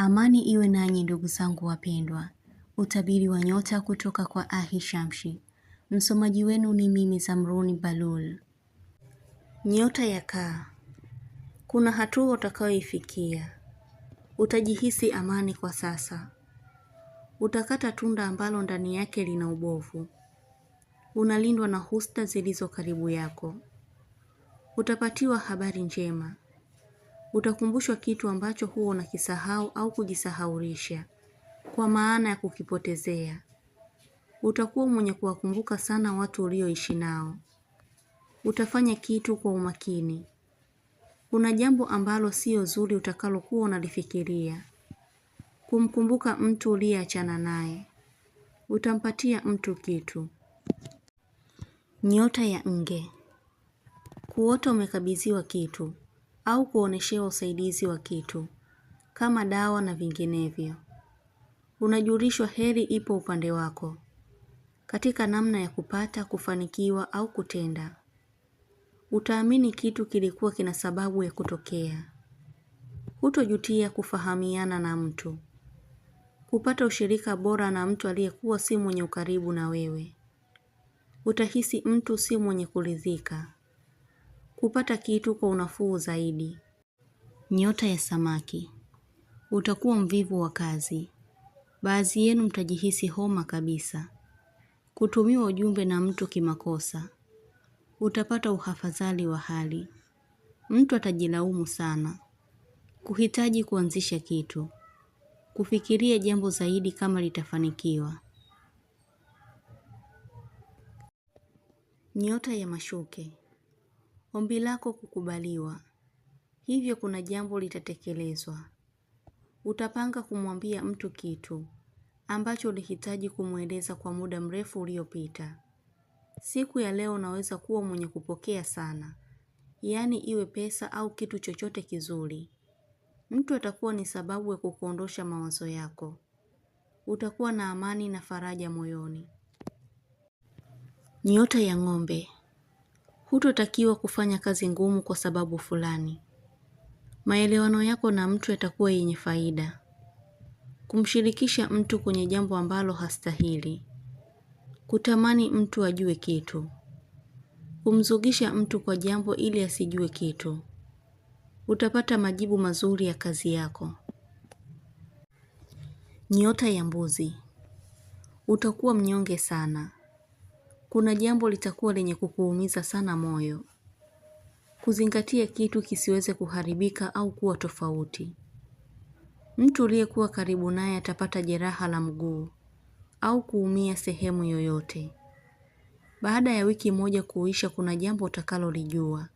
Amani iwe nanyi ndugu zangu wapendwa. Utabiri wa nyota kutoka kwa Ahishamshi. Msomaji wenu ni mimi Zamruni Balul. Nyota ya Kaa. Kuna hatua utakayoifikia. Utajihisi amani kwa sasa. Utakata tunda ambalo ndani yake lina ubovu. Unalindwa na husda zilizo karibu yako. Utapatiwa habari njema. Utakumbushwa kitu ambacho huwa unakisahau au kujisahaulisha, kwa maana ya kukipotezea. Utakuwa mwenye kuwakumbuka sana watu ulioishi nao. Utafanya kitu kwa umakini. Kuna jambo ambalo sio zuri utakalokuwa unalifikiria. Kumkumbuka mtu uliyeachana naye. Utampatia mtu kitu. Nyota ya Nge. Kuota umekabidhiwa kitu au kuoneshewa usaidizi wa kitu kama dawa na vinginevyo. Unajulishwa heri ipo upande wako katika namna ya kupata, kufanikiwa au kutenda. Utaamini kitu kilikuwa kina sababu ya kutokea. Hutojutia kufahamiana na mtu. Kupata ushirika bora na mtu aliyekuwa si mwenye ukaribu na wewe. Utahisi mtu si mwenye kuridhika. Kupata kitu kwa unafuu zaidi. Nyota ya Samaki. Utakuwa mvivu wa kazi. Baadhi yenu mtajihisi homa kabisa. Kutumiwa ujumbe na mtu kimakosa. Utapata uhafadhali wa hali. Mtu atajilaumu sana. Kuhitaji kuanzisha kitu. Kufikiria jambo zaidi kama litafanikiwa. Nyota ya Mashuke. Ombi lako kukubaliwa. Hivyo kuna jambo litatekelezwa. Utapanga kumwambia mtu kitu ambacho ulihitaji kumweleza kwa muda mrefu uliopita. Siku ya leo unaweza kuwa mwenye kupokea sana. Yaani iwe pesa au kitu chochote kizuri. Mtu atakuwa ni sababu ya kukuondosha mawazo yako. Utakuwa na amani na faraja moyoni. Nyota ya Ng'ombe. Hutotakiwa kufanya kazi ngumu kwa sababu fulani. Maelewano yako na mtu yatakuwa yenye faida. Kumshirikisha mtu kwenye jambo ambalo hastahili. Kutamani mtu ajue kitu. Kumzugisha mtu kwa jambo ili asijue kitu. Utapata majibu mazuri ya kazi yako. Nyota ya Mbuzi. Utakuwa mnyonge sana. Kuna jambo litakuwa lenye kukuumiza sana moyo. Kuzingatia kitu kisiweze kuharibika au kuwa tofauti. Mtu uliyekuwa karibu naye atapata jeraha la mguu au kuumia sehemu yoyote. Baada ya wiki moja kuisha kuna jambo utakalolijua.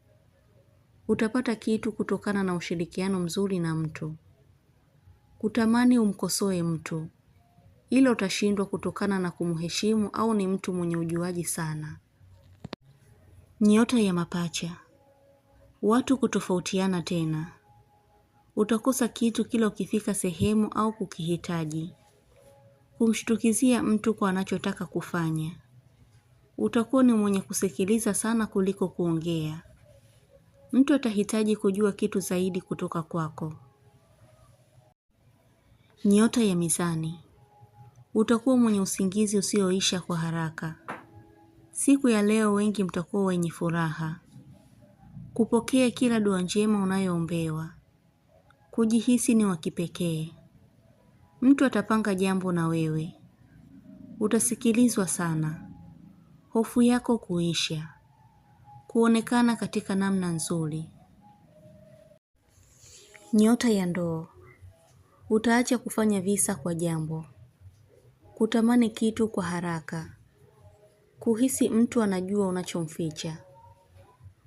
Utapata kitu kutokana na ushirikiano mzuri na mtu. Kutamani umkosoe mtu. Ila utashindwa kutokana na kumheshimu au ni mtu mwenye ujuaji sana. Nyota ya Mapacha. Watu kutofautiana tena. Utakosa kitu kila ukifika sehemu au kukihitaji. Kumshtukizia mtu kwa anachotaka kufanya. Utakuwa ni mwenye kusikiliza sana kuliko kuongea. Mtu atahitaji kujua kitu zaidi kutoka kwako. Nyota ya Mizani. Utakuwa mwenye usingizi usioisha kwa haraka. Siku ya leo wengi mtakuwa wenye furaha. Kupokea kila dua njema unayoombewa. Kujihisi ni wa kipekee. Mtu atapanga jambo na wewe. Utasikilizwa sana. Hofu yako kuisha. Kuonekana katika namna nzuri. Nyota ya Ndoo. Utaacha kufanya visa kwa jambo. Kutamani kitu kwa haraka. Kuhisi mtu anajua unachomficha.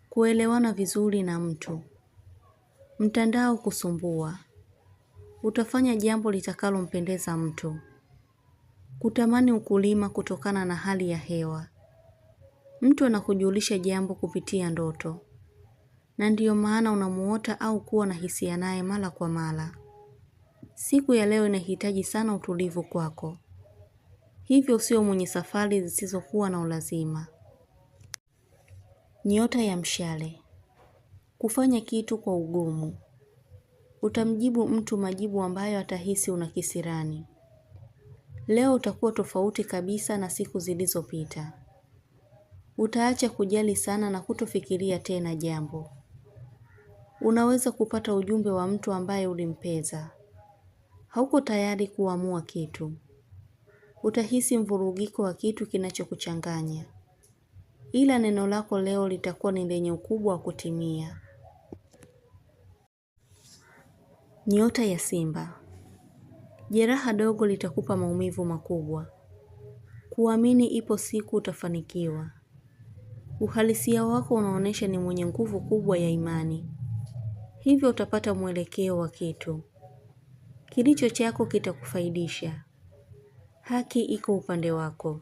Kuelewana vizuri na mtu. Mtandao kusumbua. Utafanya jambo litakalompendeza mtu. Kutamani ukulima kutokana na hali ya hewa. Mtu anakujulisha jambo kupitia ndoto. Na ndiyo maana unamuota au kuwa na hisia naye mara kwa mara. Siku ya leo inahitaji sana utulivu kwako. Hivyo usio mwenye safari zisizokuwa na ulazima. Nyota ya Mshale. Kufanya kitu kwa ugumu. Utamjibu mtu majibu ambayo atahisi una kisirani. Leo utakuwa tofauti kabisa na siku zilizopita. Utaacha kujali sana na kutofikiria tena jambo. Unaweza kupata ujumbe wa mtu ambaye ulimpeza. Hauko tayari kuamua kitu. Utahisi mvurugiko wa kitu kinachokuchanganya. Ila neno lako leo litakuwa ni lenye ukubwa wa kutimia. Nyota ya Simba. Jeraha dogo litakupa maumivu makubwa. Kuamini ipo siku utafanikiwa. Uhalisia wako unaonesha ni mwenye nguvu kubwa ya imani. Hivyo utapata mwelekeo wa kitu. Kilicho chako kitakufaidisha. Haki iko upande wako.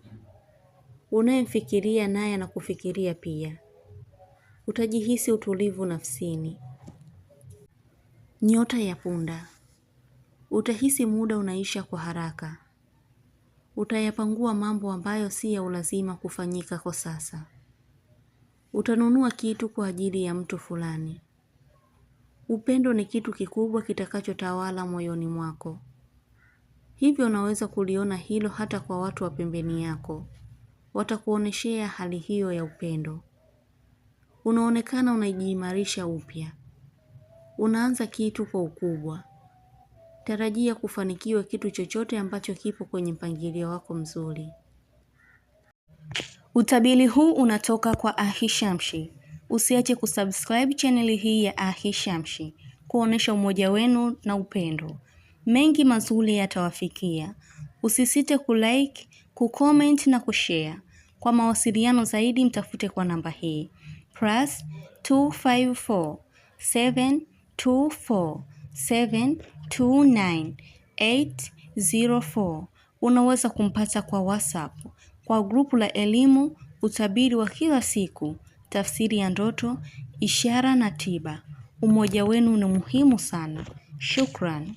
Unayemfikiria naye anakufikiria pia. Utajihisi utulivu nafsini. Nyota ya Punda. Utahisi muda unaisha kwa haraka. Utayapangua mambo ambayo si ya ulazima kufanyika kwa sasa. Utanunua kitu kwa ajili ya mtu fulani. Upendo ni kitu kikubwa kitakachotawala moyoni mwako. Hivyo unaweza kuliona hilo hata kwa watu wa pembeni yako. Watakuoneshea hali hiyo ya upendo. Unaonekana unajiimarisha upya. Unaanza kitu kwa ukubwa. Tarajia kufanikiwa kitu chochote ambacho kipo kwenye mpangilio wako mzuri. Utabiri huu unatoka kwa Ahishamshi. Usiache kusubscribe channel hii ya Ahishamshi, kuonesha umoja wenu na upendo. Mengi mazuri yatawafikia. Usisite kulike, kucomment na kushare. Kwa mawasiliano zaidi mtafute kwa namba hii +254 724 729 804. Unaweza kumpata kwa WhatsApp, kwa grupu la elimu, utabiri wa kila siku, tafsiri ya ndoto, ishara na tiba. Umoja wenu ni muhimu sana. Shukran.